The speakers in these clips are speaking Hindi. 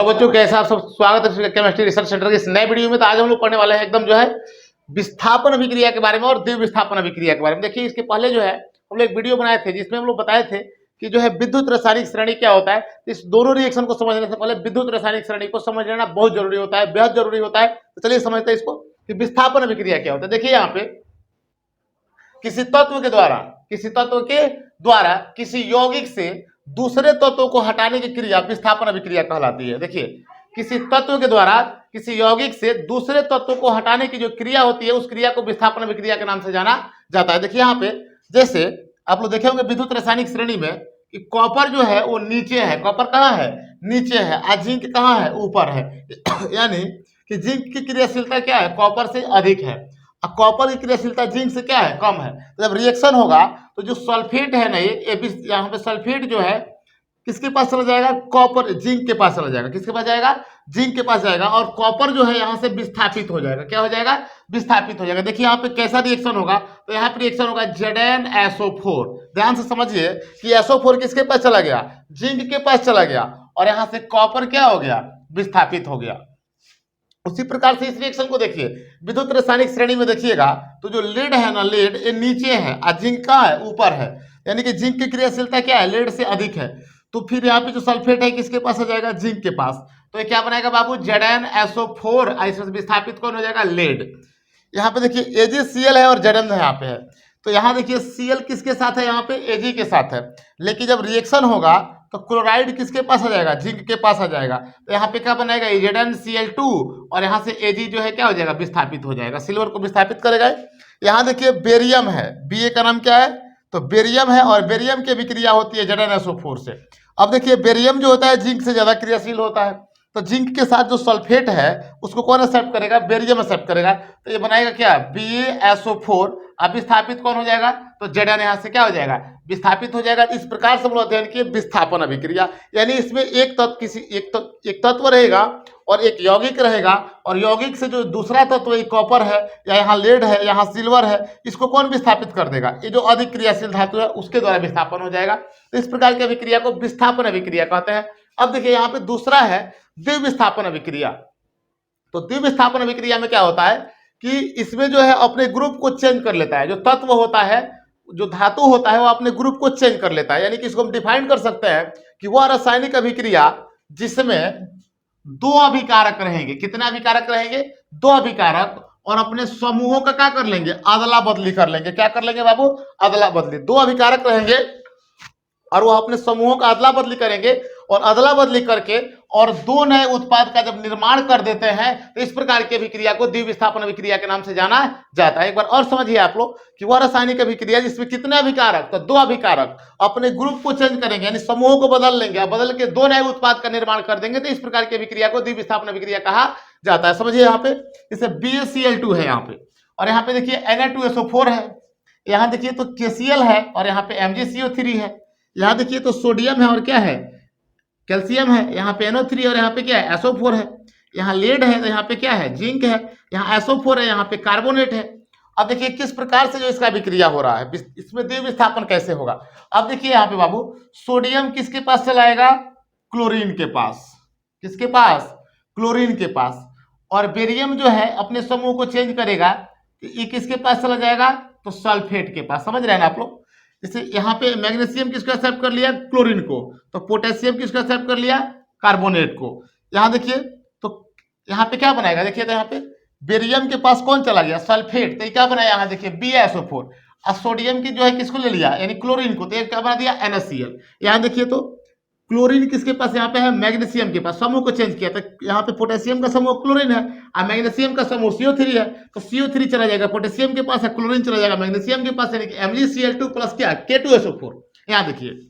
तो बच्चों कैसा आप सब स्वागत है केमिस्ट्री रिसर्च सेंटर के इस नए वीडियो में। तो आज हम लोग पढ़ने वाले हैं एकदम जो है विस्थापन अभिक्रिया के बारे में और द्विविस्थापन विस्थापन अभिक्रिया के बारे में। देखिए इसके पहले जो है हम लोग एक वीडियो बनाए थे जिसमें हम लोग बताए थे कि जो है विद्युत रासायनिक श्रेणी क्या होता है। इस दोनों रिएक्शन को समझने से पहले विद्युत रासायनिक श्रेणी को समझ लेना बहुत जरूरी होता है, बेहद जरूरी होता है। तो चलिए समझते हैं इसको कि विस्थापन अभिक्रिया क्या होता है। देखिए यहाँ पे किसी तत्व के द्वारा किसी यौगिक से दूसरे तत्वों को हटाने की क्रिया विस्थापन अभिक्रिया कहलाती है। देखिए किसी तत्व के द्वारा किसी यौगिक से दूसरे तत्व को हटाने की जो क्रिया होती है उस क्रिया को विस्थापन अभिक्रिया के नाम से जाना जाता है। देखिए यहाँ पे जैसे आप लोग देखे होंगे विद्युत रासायनिक श्रेणी में कि कॉपर जो है वो नीचे है, कॉपर कहाँ है? नीचे है, और जिंक कहाँ है? ऊपर है। यानी कि जिंक की क्रियाशीलता क्या है? कॉपर से अधिक है, और कॉपर की क्रियाशीलता जिंक से क्या है? कम है। तो जब रिएक्शन होगा तो जो सल्फेट है ना, ये यहाँ पे सल्फेट जो है किसके पास चला जाएगा? कॉपर, जिंक के पास चला जाएगा। किसके पास जाएगा? जिंक के पास जाएगा, और कॉपर जो है यहाँ से विस्थापित हो जाएगा। क्या हो जाएगा? विस्थापित हो जाएगा। देखिए यहाँ पे कैसा रिएक्शन होगा? तो यहाँ पे रिएक्शन होगा ZnSO4। ध्यान से समझिए कि SO4 किसके पास चला गया? जिंक के पास चला गया, और यहाँ से कॉपर क्या हो गया? विस्थापित हो गया। उसी प्रकार से इस रिएक्शन को देखिए विद्युत रासायनिक श्रेणी में देखिएगा तो जो लीड है ना, लीड ये नीचे है और जिंक कहाँ है? ऊपर है। यानी कि जिंक की क्रियाशीलता क्या है? लीड से अधिक है। तो फिर यहाँ पे जो सल्फेट है किसके पास आ जाएगा? जिंक के पास। तो ये क्या बनाएगा बाबू? ZnSO4। इसमें विस्थापित कौन हो जाएगा? लीड। यहाँ पे देखिए AgCl है और Zn यहाँ पे है। तो यहाँ देखिए Cl किसके साथ है? यहाँ पे Ag के साथ है। लेकिन जब रिएक्शन होगा तो क्लोराइड किसके पास आ जाएगा? जिंक के पास आ जाएगा। तो यहाँ पे क्या बनाएगा? ZnCl2, और यहाँ से Ag जो है क्या हो जाएगा? विस्थापित हो जाएगा, सिल्वर को विस्थापित करेगा। यहाँ देखिए बेरियम है, Ba का नाम क्या है? तो बेरियम है, और बेरियम की विक्रिया होती है ZnSO4 से। अब देखिए बेरियम जो होता है जिंक से ज्यादा क्रियाशील होता है, तो जिंक के साथ जो सल्फेट है उसको कौन एक्सेप्ट करेगा? बेरियम एक्सेप्ट करेगा। तो ये बनाएगा क्या? BaSO4। अब विस्थापित कौन हो जाएगा? तो Zn यहाँ से क्या हो जाएगा? विस्थापित हो जाएगा। इस प्रकार से हम लोग अध्ययन किए विस्थापन अभिक्रिया। यानी इसमें एक तत्व रहेगा और एक यौगिक रहेगा, और यौगिक से जो दूसरा तत्व ये कॉपर है या यहाँ लेड है, यहाँ सिल्वर है, इसको कौन विस्थापित कर देगा? ये जो अधिक क्रियाशील धातु है उसके द्वारा विस्थापन हो जाएगा। तो इस प्रकार की अभिक्रिया को विस्थापन अभिक्रिया कहते हैं। अब देखिए यहाँ पे दूसरा है द्विविस्थापन अभिक्रिया। तो द्विविस्थापन अभिक्रिया में क्या होता है कि इसमें जो है अपने ग्रुप को चेंज कर लेता है। जो तत्व होता है, जो धातु होता है, वो अपने ग्रुप को चेंज कर लेता है। यानी कि इसको हम डिफाइन कर सकते हैं कि वह रासायनिक अभिक्रिया जिसमें दो अभिकारक रहेंगे। कितने अभिकारक रहेंगे? दो अभिकारक, और अपने समूहों का क्या कर लेंगे? अदला बदली कर लेंगे। क्या कर लेंगे बाबू? अदला बदली। दो अभिकारक रहेंगे और वो अपने समूहों का अदला बदली करेंगे, और अदला बदली करके और दो नए उत्पाद का जब निर्माण कर देते हैं तो इस प्रकार की अभिक्रिया को द्विविस्थापन अभिक्रिया के नाम से जाना जाता है। एक बार और समझिए आप लोग कि वह रासायनिक अभिक्रिया जिसमें कितने अभिकारक? तो दो अभिकारक अपने ग्रुप को चेंज करेंगे, यानी समूहों को बदल लेंगे, और बदल के दो नए उत्पाद का निर्माण कर देंगे। तो इस प्रकार की अभिक्रिया को द्विविस्थापन अभिक्रिया कहा जाता है। समझिए यहाँ पे जैसे BaCl2 है यहाँ पे, और यहाँ पे देखिए Na2SO4 है, यहाँ देखिए तो KCl है, और यहाँ पे MgCO3 है, यहाँ देखिए तो सोडियम है और क्या है? कैल्शियम है, यहाँ पे NO3, और यहाँ पे क्या है? SO4 है। यहाँ लेड है तो यहाँ पे क्या है? जिंक है। यहाँ SO4 है, यहाँ पे कार्बोनेट है। अब देखिए किस प्रकार से जो इसका विक्रिया हो रहा है, इसमें द्विविस्थापन कैसे होगा। अब देखिए यहाँ पे बाबू सोडियम किसके पास चलाएगा? क्लोरीन के पास। किसके पास? क्लोरीन के पास। और बेरियम जो है अपने समूह को चेंज करेगा, ये किसके पास चला जाएगा? तो सल्फेट के पास। समझ रहे हैं ना आप लोग? जैसे यहाँ पे मैग्नीशियम किसको एक्सेप्ट कर लिया? क्लोरीन को। तो पोटेशियम किसको एक्सेप्ट कर लिया? कार्बोनेट को। यहाँ देखिए तो यहाँ पे क्या बनाएगा? देखिए तो यहाँ पे बेरियम के पास कौन चला गया? सल्फेट। तो ये क्या बनाया? यहाँ देखिए BaSO4। और सोडियम की जो है किसको ले लिया? यानी क्लोरीन को। तो ये क्या बना दिया? NaCl। यहाँ देखिए तो क्लोरीन किसके पास यहाँ पे है? मैग्नीशियम के पास। समूह को चेंज किया तो यहाँ पे पोटेशियम का समूह क्लोरीन है, और मैग्नीशियम का समूह CO3 है। तो CO3 चला जाएगा पोटेशियम के पास है, क्लोरीन चला जाएगा मैग्नीशियम के पास, यानी कि MgCl2 प्लस क्या? K2SO4। यहाँ देखिए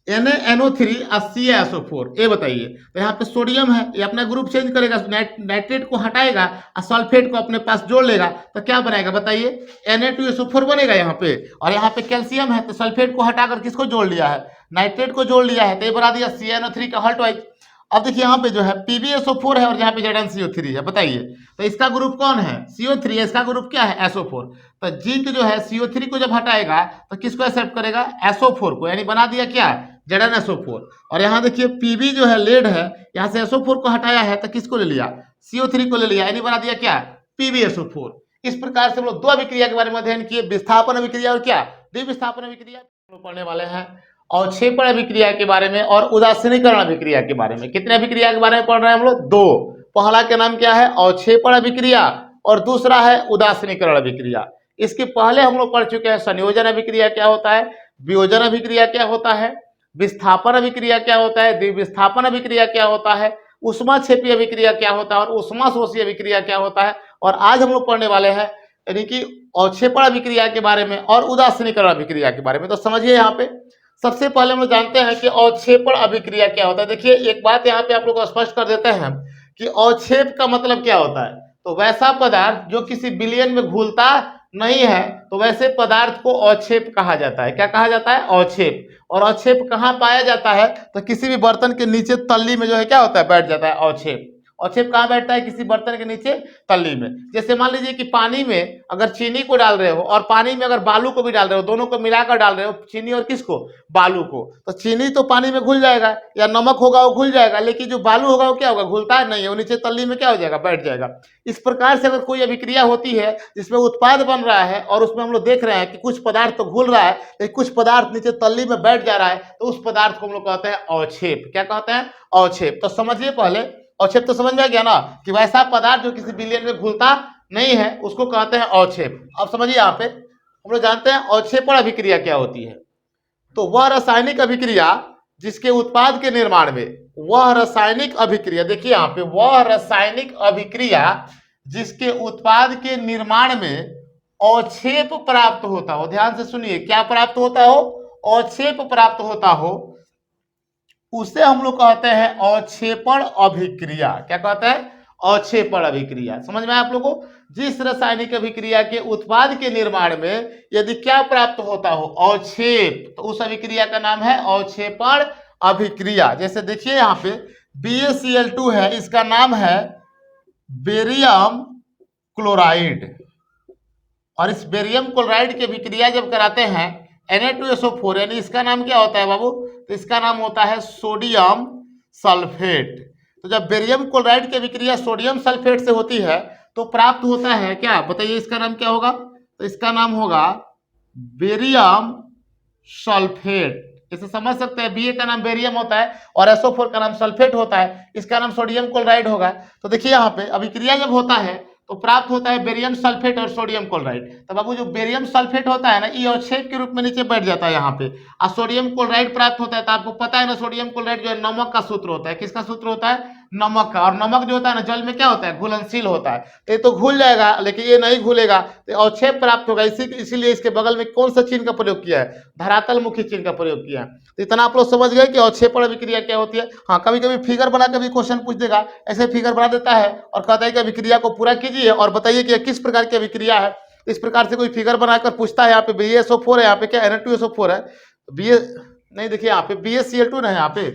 NaNO3 और CaSO4। ये बताइए तो यहाँ पे सोडियम है, ये अपना ग्रुप चेंज करेगा, नाइट्रेट को हटाएगा और सल्फेट को अपने पास जोड़ लेगा। तो क्या बनाएगा बताइए? Na2SO4 बनेगा यहाँ पे। और यहाँ पे कैल्शियम है तो सल्फेट को हटाकर किसको जोड़ लिया है? नाइट्रेट को जोड़ लिया है, तो ये बना दिया CnO3 का हल्ट वाइज। अब देखिए यहाँ पे जो है PbSO4 है, और यहाँ पे ZnCO3 है। बताइए तो इसका ग्रुप कौन है? CO3 है। इसका ग्रुप क्या है? SO4। तो जिंक जो है CO3 को जब हटाएगा तो किसको एक्सेप्ट करेगा? SO4 को। यानी बना दिया क्या? ZnSO4। और यहाँ देखिए Pb जो है लेड है, यहाँ से SO4 को हटाया है तो किसको ले लिया, CO3 को ले लिया, यानी बना दिया क्या, PbSO4। इस प्रकार से हम लोग दो अभिक्रिया के बारे में अध्ययन किए, विस्थापन अभिक्रिया और क्या, द्विविस्थापन अभिक्रिया। पढ़ने वाले हैं अवक्षेपण अभिक्रिया के बारे में और उदासीनीकरण अभिक्रिया के बारे में। कितने अभिक्रिया के बारे में पढ़ रहे हैं हम लोग, दो। पहला का नाम क्या है, अवक्षेपण अभिक्रिया, और दूसरा है उदासीनीकरण अभिक्रिया। इसके पहले हम लोग पढ़ चुके हैं संयोजन अभिक्रिया क्या होता है, वियोजन अभिक्रिया क्या होता है, विस्थापन अभिक्रिया क्या होता है, द्विविस्थापन अभिक्रिया क्या होता है, ऊष्माक्षेपी अभिक्रिया क्या होता है और ऊष्माशोषी अभिक्रिया क्या होता है। और आज हम लोग पढ़ने वाले हैं यानी कि अवक्षेपण अभिक्रिया के बारे में और उदासीनीकरण अभिक्रिया के बारे में। तो समझिए यहाँ पे सबसे पहले हम लोग जानते हैं कि अवक्षेपण अभिक्रिया क्या होता है। देखिए एक बात यहाँ पे आप लोग को स्पष्ट कर देते हैं कि अवक्षेप का मतलब क्या होता है। तो वैसा पदार्थ जो किसी विलयन में घुलता नहीं है तो वैसे पदार्थ को अवक्षेप कहा जाता है। क्या कहा जाता है, अवक्षेप। और अवक्षेप कहाँ पाया जाता है, तो किसी भी बर्तन के नीचे तल्ली में जो है क्या होता है, बैठ जाता है अवक्षेप। अवक्षेप कहाँ बैठता है, किसी बर्तन के नीचे तल्ली में। जैसे मान लीजिए कि पानी में अगर चीनी को डाल रहे हो और पानी में अगर बालू को भी डाल रहे हो, दोनों को मिलाकर डाल रहे हो, चीनी और किसको, बालू को, तो चीनी तो पानी में घुल जाएगा या नमक होगा वो घुल जाएगा, लेकिन जो बालू होगा वो क्या होगा, घुलता है नहीं है, वो नीचे तल्ली में क्या हो जाएगा, बैठ जाएगा। इस प्रकार से अगर कोई अभिक्रिया होती है जिसमें उत्पाद बन रहा है और उसमें हम लोग देख रहे हैं कि कुछ पदार्थ तो घुल रहा है लेकिन कुछ पदार्थ नीचे तल्ली में बैठ जा रहा है, तो उस पदार्थ को हम लोग कहते हैं अवक्षेप। क्या कहते हैं, अवक्षेप। तो समझिए पहले अवक्षेप तो समझ में आ गया ना कि वैसा पदार्थ जो किसी विलयन में घुलता नहीं है उसको कहते हैं अवक्षेप। अब समझिए यहाँ पे हम लोग जानते हैं अवक्षेपण अभिक्रिया क्या होती है। तो वह रासायनिक अभिक्रिया जिसके उत्पाद के निर्माण में, वह रासायनिक अभिक्रिया, देखिए यहाँ पे, वह रासायनिक अभिक्रिया जिसके उत्पाद के निर्माण में अवक्षेप प्राप्त होता हो। ध्यान से सुनिए, क्या प्राप्त होता हो, अवक्षेप प्राप्त होता हो, उसे हम लोग कहते हैं अवक्षेपण अभिक्रिया। क्या कहते हैं, अवक्षेपण अभिक्रिया। समझ में आप लोगों को, जिस रासायनिक अभिक्रिया के उत्पाद के निर्माण में यदि क्या प्राप्त होता हो, अवक्षेप, तो उस अभिक्रिया का नाम है अवक्षेपण अभिक्रिया। जैसे देखिए यहाँ पे BaCl2 है, इसका नाम है बेरियम क्लोराइड, और इस बेरियम क्लोराइड की अभिक्रिया जब कराते हैं Na2SO4, यानी इसका नाम क्या होता है बाबू, तो इसका नाम होता है सोडियम सल्फेट। तो जब बेरियम क्लोराइड की अभिक्रिया सोडियम सल्फेट से होती है तो प्राप्त होता है क्या, बताइए इसका नाम क्या होगा, तो इसका नाम होगा बेरियम सल्फेट। इसे समझ सकते हैं, Ba का नाम बेरियम होता है और SO4 का नाम सल्फेट होता है, इसका नाम सोडियम क्लोराइड होगा। तो देखिए यहाँ पे अभिक्रिया जब होता है तो प्राप्त होता है बेरियम सल्फेट और सोडियम क्लोराइड। तो बाबू जो बेरियम सल्फेट होता है ना, ये अवक्षेप के रूप में नीचे बैठ जाता है यहाँ पे, और सोडियम क्लोराइड प्राप्त होता है। तो आपको पता है ना, सोडियम क्लोराइड जो है नमक का सूत्र होता है। किसका सूत्र होता है, नमक का। और नमक जो होता है ना जल में क्या होता है, घुलनशील होता है। तो ये तो घुल जाएगा लेकिन ये नहीं घुलेगा, तो अवक्षेप प्राप्त होगा। इसीलिए इसके बगल में कौन सा चिन्ह का प्रयोग किया है, धरातल मुखी चिन्ह का प्रयोग किया है। तो इतना आप लोग समझ गए कि अवक्षेपण अभिक्रिया क्या होती है। हाँ, कभी कभी फिगर बना के भी क्वेश्चन पूछ देगा, ऐसे फिगर बना देता है और कहता है कि अभिक्रिया को पूरा कीजिए और बताइए कि किस प्रकार की अभिक्रिया है। इस प्रकार से कोई फिगर बनाकर पूछता है। यहाँ पे BaSO4 है, यहाँ पे क्या Na2SO4 है, नहीं देखिए यहाँ पे BaCl2 है, यहाँ पे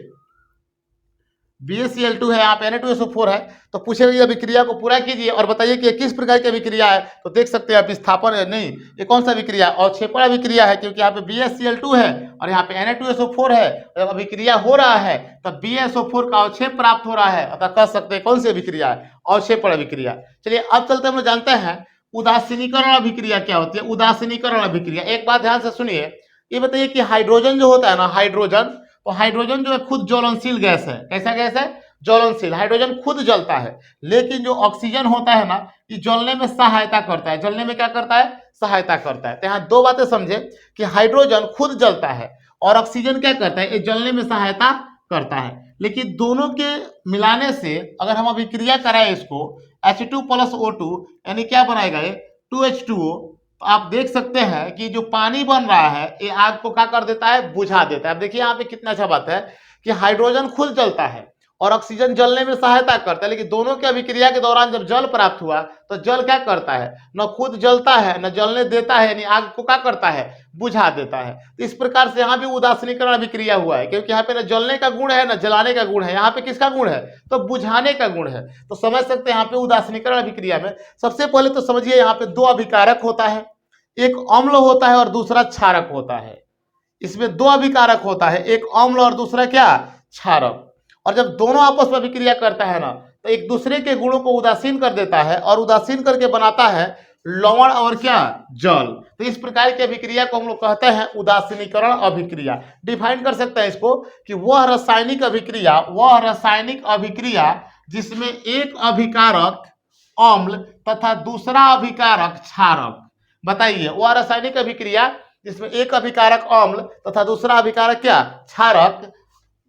BaCl2 है, यहाँ पे Na2SO4 है। तो पूछेगा ये अभिक्रिया को पूरा कीजिए और बताइए कि किस प्रकार की अभिक्रिया है। तो देख सकते हैं विस्थापन नहीं, ये कौन सा अभिक्रिया, अवक्षेपण अभिक्रिया है, क्योंकि यहाँ पे BaCl2 है और यहाँ पे Na2SO4 है। जब अभिक्रिया हो रहा है तब BaSO4 का अवक्षेप प्राप्त हो रहा है, अतः कह सकते हैं कौन सी अभिक्रिया है, अवक्षेपण अभिक्रिया। चलिए अब चलते हम लोग जानते हैं उदासीनीकरण अभिक्रिया क्या होती है। उदासीनीकरण अभिक्रिया, एक बात ध्यान से सुनिए, ये बताइए कि हाइड्रोजन जो होता है ना, हाइड्रोजन, तो हाइड्रोजन जो है खुद ज्वलनशील गैस है। कैसा गैस है, ज्वलनशील। हाइड्रोजन खुद जलता है, लेकिन जो ऑक्सीजन होता है ना, ये जलने में सहायता करता है। जलने में क्या करता है, सहायता करता है। तो यहाँ दो बातें समझे कि हाइड्रोजन खुद जलता है और ऑक्सीजन क्या करता है, ये जलने में सहायता करता है। लेकिन दोनों के मिलाने से अगर हम अभिक्रिया कराए इसको H2+O2, यानी क्या बनाएगा ये 2H2O, तो आप देख सकते हैं कि जो पानी बन रहा है ये आग को क्या कर देता है, बुझा देता है। अब देखिए यहाँ पे कितना अच्छा बात है कि हाइड्रोजन खुद जलता है और ऑक्सीजन जलने में सहायता करता है, लेकिन दोनों की अभिक्रिया के दौरान जब जल प्राप्त हुआ तो जल क्या करता है, न खुद जलता है न जलने देता है, यानी आग को क्या करता है, बुझा देता है। तो इस प्रकार से यहाँ भी उदासीनीकरण अभिक्रिया हुआ है, क्योंकि यहाँ पे न जलने का गुण है न जलाने का गुण है, यहाँ पे किसका गुण है, तो बुझाने का गुण है। तो समझ सकते हैं यहाँ पे उदासीनीकरण अभिक्रिया में सबसे पहले तो समझिए यहाँ पे दो अभिकारक होता है, एक अम्ल होता है और दूसरा क्षारक होता है। इसमें दो अभिकारक होता है, एक अम्ल और दूसरा क्या, क्षारक। और जब दोनों आपस में अभिक्रिया करता है ना, तो एक दूसरे के गुणों को उदासीन कर देता है और उदासीन करके बनाता है लवण और क्या, जल। तो इस प्रकार की अभिक्रिया को हम लोग कहते हैं उदासीनीकरण अभिक्रिया। डिफाइन कर सकते हैं इसको कि वह रासायनिक अभिक्रिया जिसमें एक अभिकारक अम्ल तथा दूसरा अभिकारक क्षारक। बताइए, वह रासायनिक अभिक्रिया जिसमें एक अभिकारक अम्ल तथा दूसरा अभिकारक क्या, क्षारक,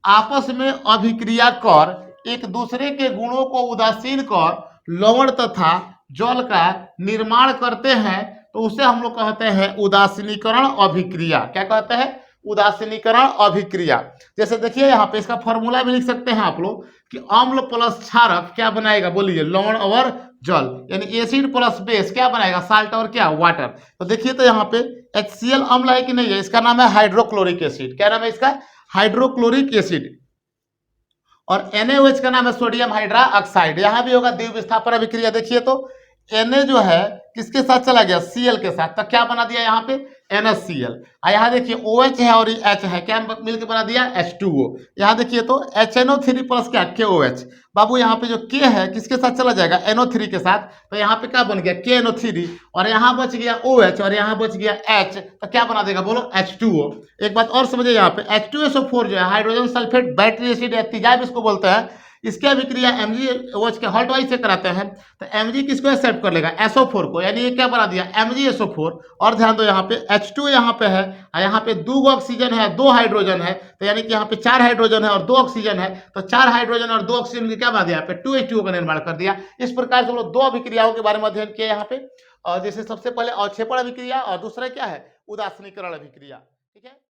आपस में अभिक्रिया कर एक दूसरे के गुणों को उदासीन कर लवण तथा जल का निर्माण करते हैं, तो उसे हम लोग कहते हैं उदासीनीकरण अभिक्रिया। क्या कहते हैं, उदासीनीकरण अभिक्रिया। जैसे देखिए यहाँ पे इसका फॉर्मूला भी लिख सकते हैं आप लोग कि अम्ल प्लस क्षारक क्या बनाएगा, बोलिए, लवण और जल, यानी एसिड प्लस बेस क्या बनाएगा, साल्ट और क्या, वाटर। तो देखिए तो यहाँ पे HCl अम्ल है कि नहीं है, इसका नाम है हाइड्रोक्लोरिक एसिड। क्या नाम है इसका, हाइड्रोक्लोरिक एसिड। और NaOH का नाम है सोडियम हाइड्रा ऑक्साइड। यहां भी होगा द्वितीय विस्थापन अभिक्रिया। देखिए तो Na जो है किसके साथ चला गया, Cl के साथ, तो क्या बना दिया यहाँ पे, NaCl। यहाँ देखिए OH है और H है, क्या मिलकर बना दिया, H2O। यहाँ देखिए तो HNO3 प्लस क्या, KOH। बाबू यहाँ पे जो K है किसके साथ चला जाएगा, NO3 के साथ, तो यहाँ पे क्या बन गया, KNO3, और यहाँ बच गया OH और यहाँ बच गया H, तो क्या बना देगा, बोलो, H2O। एक बात और समझिए, यहाँ पे H2SO4 जो है हाइड्रोजन सल्फेट बैटरी एसिड या तेजाब इसको बोलते हैं, इसकी अभिक्रिया MgOH के हॉल्ट वाइज से कराते हैं, तो Mg किसको एक्सेप्ट कर लेगा, SO4 को, यानी ये क्या बना दिया, MgSO4। और ध्यान दो यहाँ पे H2 यहाँ पे है और यहाँ पे 2 ऑक्सीजन है, 2 हाइड्रोजन है, तो यानी कि यहाँ पे 4 हाइड्रोजन है और 2 ऑक्सीजन है, तो 4 हाइड्रोजन और 2 ऑक्सीजन की क्या बना दिया, यहाँ पे 2H2O का निर्माण कर दिया। इस प्रकार से हम लोग दो अभिक्रियाओं के बारे में अध्ययन किया यहाँ पे, और जैसे सबसे पहले अवक्षेपण अभिक्रिया और दूसरा क्या है, उदासीनीकरण अभिक्रिया। ठीक है।